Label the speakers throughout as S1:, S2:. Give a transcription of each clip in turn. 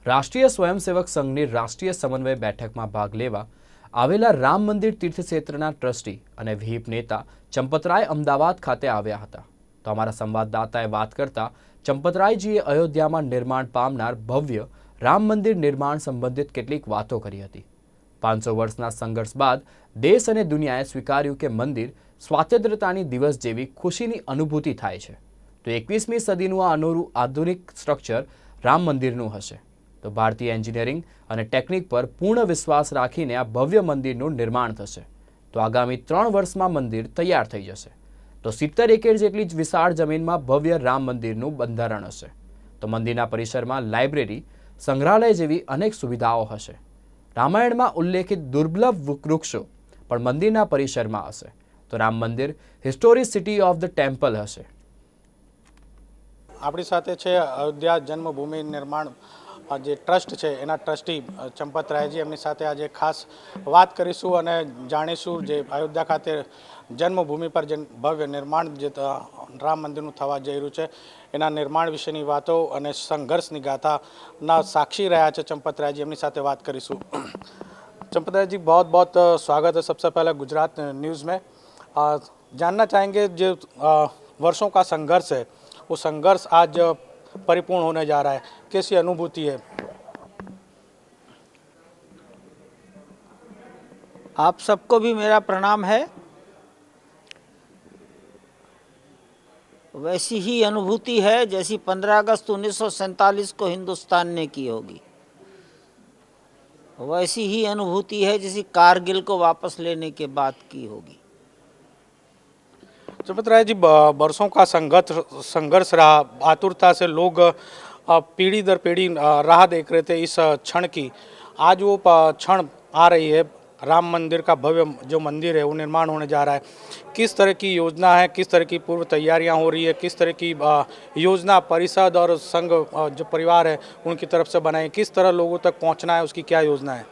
S1: રાષ્ટ્રીય સ્વયંસેવક સંઘની રાષ્ટ્રીય સમન્વય બેઠકમાં ભાગ લેવા આવેલા રામ મંદિર તીર્થક્ષેત્રના ટ્રસ્ટી અને વ્હીપ નેતા ચંપતરાય અમદાવાદ ખાતે આવ્યા હતા। તો અમારા સંવાદદાતાએ વાત કરતા ચંપતરાયજીએ અયોધ્યામાં निर्माण પામનાર ભવ્ય રામ મંદિર निर्माण સંબંધિત કેટલીક વાતો કરી હતી। 500 વર્ષના સંઘર્ષ બાદ દેશ અને દુનિયાએ સ્વીકાર્યું કે મંદિર સ્વાતંત્ર્યતાની દિવસ જેવી ખુશીની અનુભૂતિ થાય છે। તો 21મી સદીનું આ આધુનિક સ્ટ્રક્ચર રામ મંદિરનું હશે। તો ભારતીય એન્જિનિયરિંગ અને ટેકનિક પર પૂર્ણ વિશ્વાસ રાખીને આ ભવ્ય મંદિરનું નિર્માણ થશે। તો આગામી 3 વર્ષમાં મંદિર તૈયાર થઈ જશે। તો 70 એકર જેટલી વિશાળ જમીનમાં ભવ્ય રામ મંદિરનું બંધારણ હશે। તો મંદિરના પરિસરમાં લાઇબ્રેરી, સંગ્રહાલય જેવી અનેક સુવિધાઓ હશે। રામાયણમાં ઉલ્લેખિત દુર્લભ વૃક્ષો પણ મંદિરના પરિસરમાં હશે। તો રામ મંદિર historic city of the temple હશે।
S2: આપણી સાથે છે અયોધ્યા જન્મભૂમિ નિર્માણ જે ટ્રસ્ટ છે એના ટ્રસ્ટી ચંપતરાયજી, એમની સાથે આજે ખાસ વાત કરીશું અને જાણીશું જે અયોધ્યા ખાતે જન્મભૂમિ પર જે ભવ્ય નિર્માણ જે રામ મંદિરનું થવા જઈ રહ્યું છે એના નિર્માણ વિશેની વાતો અને સંઘર્ષની ગાથાના સાક્ષી રહ્યા છે ચंपतराय जी। એમની સાથે વાત કરીશું। चंपतराय जी, बहुत बहुत स्वागत है सबसे पहले गुजरात न्यूज़ में। जानना चाहेंगे जो वर्षों का संघर्ष है वो संघर्ष आज परिपूर्ण होने जा रहा है, कैसी अनुभूति है?
S3: आप सबको भी मेरा प्रणाम है। वैसी ही अनुभूति है जैसी 15 अगस्त 1947 को हिंदुस्तान ने की होगी। वैसी ही अनुभूति है जैसी कारगिल को वापस लेने के बाद की होगी।
S2: चंपतराय जी, बरसों का संघर्ष रहा, आतुरता से लोग पीढ़ी दर पीढ़ी राह देख रहे थे इस क्षण की। आज वो क्षण आ रही है, राम मंदिर का भव्य जो मंदिर है वो निर्माण होने जा रहा है। किस तरह की योजना है, किस तरह की पूर्व तैयारियां हो रही है, किस तरह की योजना परिषद और संघ जो परिवार है उनकी तरफ से बनाई, किस तरह लोगों तक पहुंचना है, उसकी क्या योजना है?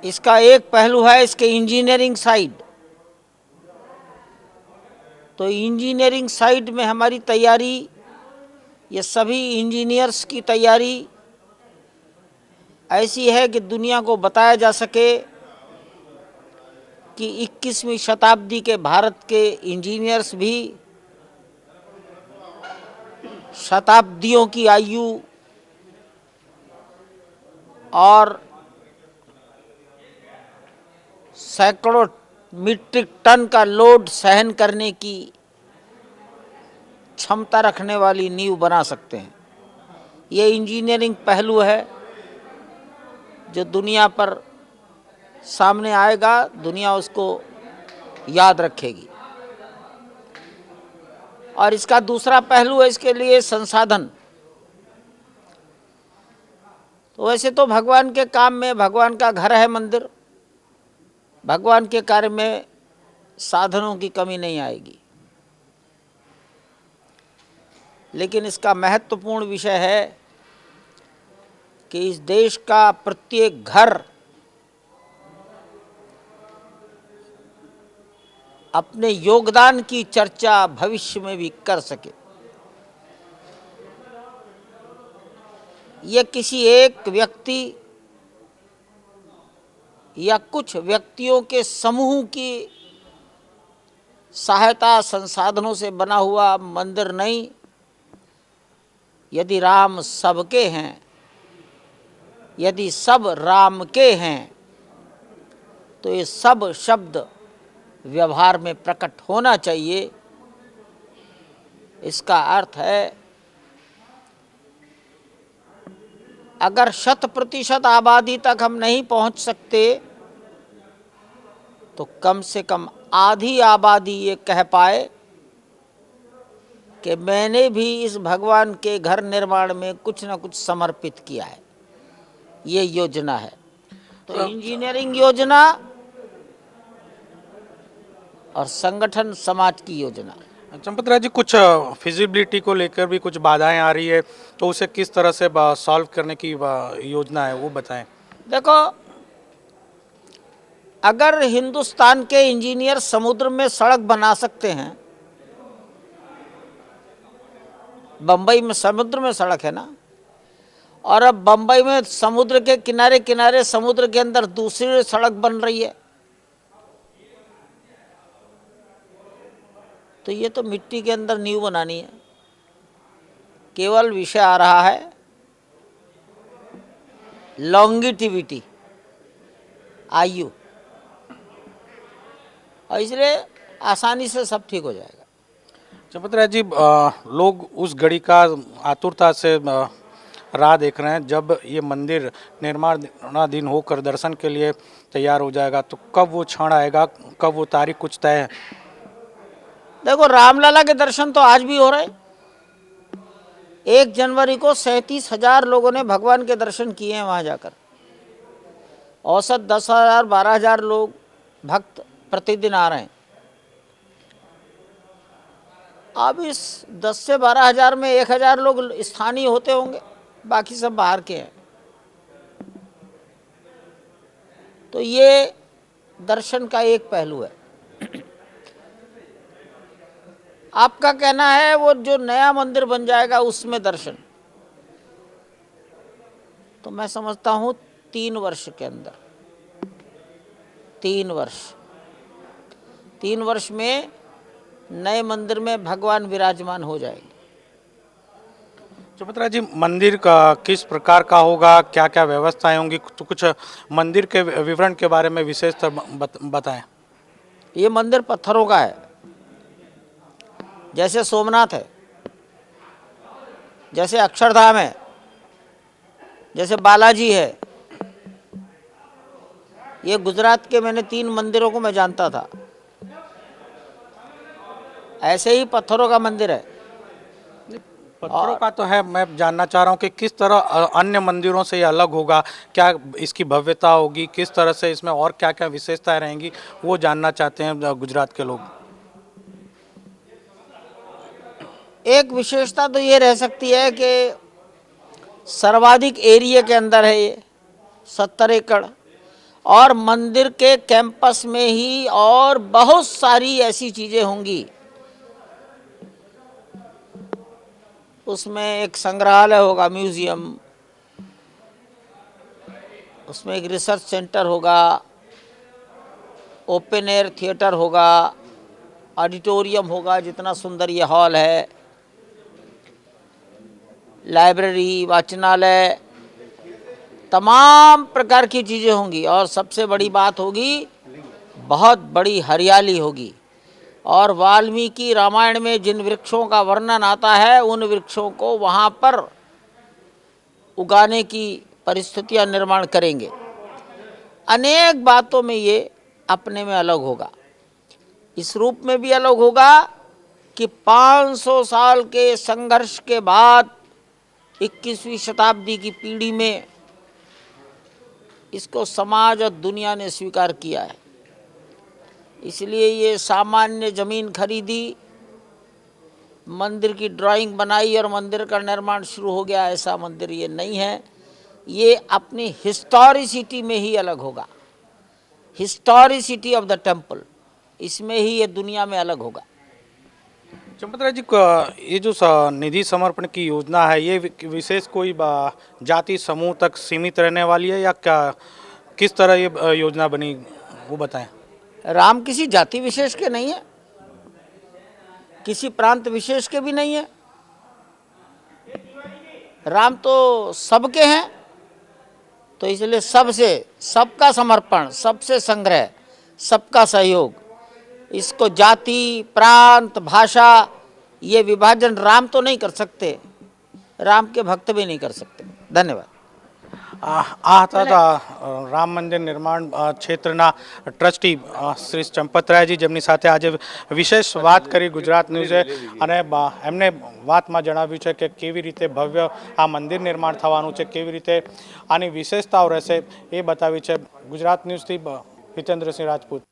S3: इसका एक पहलू है इसके इंजीनियरिंग साइड। तो इंजीनियरिंग साइड में हमारी तैयारी, ये सभी इंजीनियर्स की तैयारी ऐसी है कि दुनिया को बताया जा सके कि 21वीं शताब्दी के भारत के इंजीनियर्स भी शताब्दियों की आयु और सैकड़ों मीट्रिक टन का लोड सहन करने की क्षमता रखने वाली नींव बना सकते हैं। ये इंजीनियरिंग पहलू है जो दुनिया पर सामने आएगा, दुनिया उसको याद रखेगी। और इसका दूसरा पहलू है इसके लिए संसाधन। तो वैसे तो भगवान के काम में, भगवान का घर है मंदिर, भगवान के कार्य में साधनों की कमी नहीं आएगी। लेकिन इसका महत्वपूर्ण विषय है कि इस देश का प्रत्येक घर अपने योगदान की चर्चा भविष्य में भी कर सके। ये किसी एक व्यक्ति या कुछ व्यक्तियों के समूह की सहायता संसाधनों से बना हुआ मंदिर नहीं। यदि राम सबके हैं, यदि सब राम के हैं, तो ये सब शब्द व्यवहार में प्रकट होना चाहिए। इसका अर्थ है अगर 100% आबादी तक हम नहीं पहुंच सकते तो कम से कम आधी आबादी ये कह पाए कि मैंने भी इस भगवान के घर निर्माण में कुछ न कुछ समर्पित किया है। ये योजना है। तो इंजीनियरिंग योजना और संगठन समाज की योजना।
S2: चंपतराय जी, कुछ फिजिबिलिटी को लेकर भी कुछ बाधाएं आ रही है, तो उसे किस तरह से सॉल्व करने की योजना है वो बताएं।
S3: देखो, अगर हिंदुस्तान के इंजीनियर समुद्र में सड़क बना सकते हैं, बम्बई में समुद्र में सड़क है ना, और अब बम्बई में समुद्र के किनारे किनारे समुद्र के अंदर दूसरी सड़क बन रही है। तो ये तो मिट्टी के अंदर नींव बनानी है। केवल विषय आ रहा है लॉन्गिटिविटी, आयु, और इसलिए आसानी से सब ठीक हो जाएगा।
S2: चंपत राय जी, लोग उस घड़ी का आतुरता से राह देख रहे हैं जब ये मंदिर निर्माणाधीन होकर दर्शन के लिए तैयार हो जाएगा। तो कब वो क्षण आएगा, कब वो तारीख कुछ तय है?
S3: देखो, रामलला के दर्शन तो आज भी हो रहे। 1 जनवरी को 37,000 लोगों ने भगवान के दर्शन किए हैं वहाँ जाकर। औसत 10,000 12,000 लोग भक्त प्रतिदिन आ रहे हैं। अब इस 10 से 12,000 में 1,000 लोग स्थानीय होते होंगे, बाकी सब बाहर के हैं। तो ये दर्शन का एक पहलू है। आपका कहना है वो जो नया मंदिर बन जाएगा उसमें दर्शन, तो मैं समझता हूँ 3 वर्ष के अंदर, 3 वर्ष में नए मंदिर में भगवान विराजमान हो जाएंगे।
S2: चंपत राय जी, मंदिर का किस प्रकार का होगा, क्या क्या व्यवस्थाएं होंगी, तो कुछ मंदिर के विवरण के बारे में विशेषतर बताएं।
S3: ये मंदिर पत्थरों का है, जैसे सोमनाथ है, जैसे अक्षरधाम है, जैसे बालाजी है। ये गुजरात के मैंने 3 मंदिरों को मैं जानता था। ऐसे ही पत्थरों का मंदिर है।
S2: पत्थरों का तो है, मैं जानना चाह रहा हूँ कि किस तरह अन्य मंदिरों से ये अलग होगा, क्या इसकी भव्यता होगी, किस तरह से इसमें और क्या क्या विशेषताएं रहेंगी, वो जानना चाहते हैं गुजरात के लोग।
S3: एक विशेषता तो ये रह सकती है कि सर्वाधिक एरिया के अंदर है ये, 70 एकड़, और मंदिर के कैंपस में ही और बहुत सारी ऐसी चीज़ें होंगी। उसमें एक संग्रहालय होगा, म्यूजियम, उसमें एक रिसर्च सेंटर होगा, ओपन एयर थिएटर होगा, ऑडिटोरियम होगा, जितना सुंदर ये हॉल है, लाइब्रेरी, वाचनालय, तमाम प्रकार की चीज़ें होंगी। और सबसे बड़ी बात होगी, बहुत बड़ी हरियाली होगी। और वाल्मीकि रामायण में जिन वृक्षों का वर्णन आता है, उन वृक्षों को वहाँ पर उगाने की परिस्थितियाँ निर्माण करेंगे। अनेक बातों में ये अपने में अलग होगा। इस रूप में भी अलग होगा कि 500 साल के संघर्ष के बाद 21वीं शताब्दी की पीढ़ी में इसको समाज और दुनिया ने स्वीकार किया है। इसलिए ये सामान्य ज़मीन खरीदी, मंदिर की ड्राइंग बनाई और मंदिर का निर्माण शुरू हो गया, ऐसा मंदिर ये नहीं है। ये अपनी हिस्टोरिसिटी में ही अलग होगा, हिस्टोरिसिटी ऑफ द टेम्पल, इसमें ही ये दुनिया में अलग होगा।
S2: चंपत राय जी, ये जो निधि समर्पण की योजना है, ये विशेष कोई जाति समूह तक सीमित रहने वाली है या क्या, किस तरह ये योजना बनी, वो बताएं।
S3: राम किसी जाति विशेष के नहीं है, किसी प्रांत विशेष के भी नहीं है। राम तो सबके हैं, तो इसलिए सबसे, सबका समर्पण, सबसे संग्रह, सबका सहयोग, इसको जाति, प्रांत, भाषा, ये विभाजन राम तो नहीं कर सकते, राम के भक्त भी नहीं कर सकते। धन्यवाद।
S2: આ હતા રામ મંદિર નિર્માણ ક્ષેત્રના ટ્રસ્ટી શ્રી ચંપતરાયજી, જેમની સાથે આજે વિશેષ વાત કરી ગુજરાત ન્યૂઝે, અને એમને વાતમાં જણાવ્યું છે કે કેવી રીતે ભવ્ય આ મંદિર નિર્માણ થવાનું છે, કેવી રીતે આની વિશેષતાઓ રહેશે, એ બતાવી છે। ગુજરાત ન્યૂઝથી હિતેન્દ્રસિંહ રાજપૂત।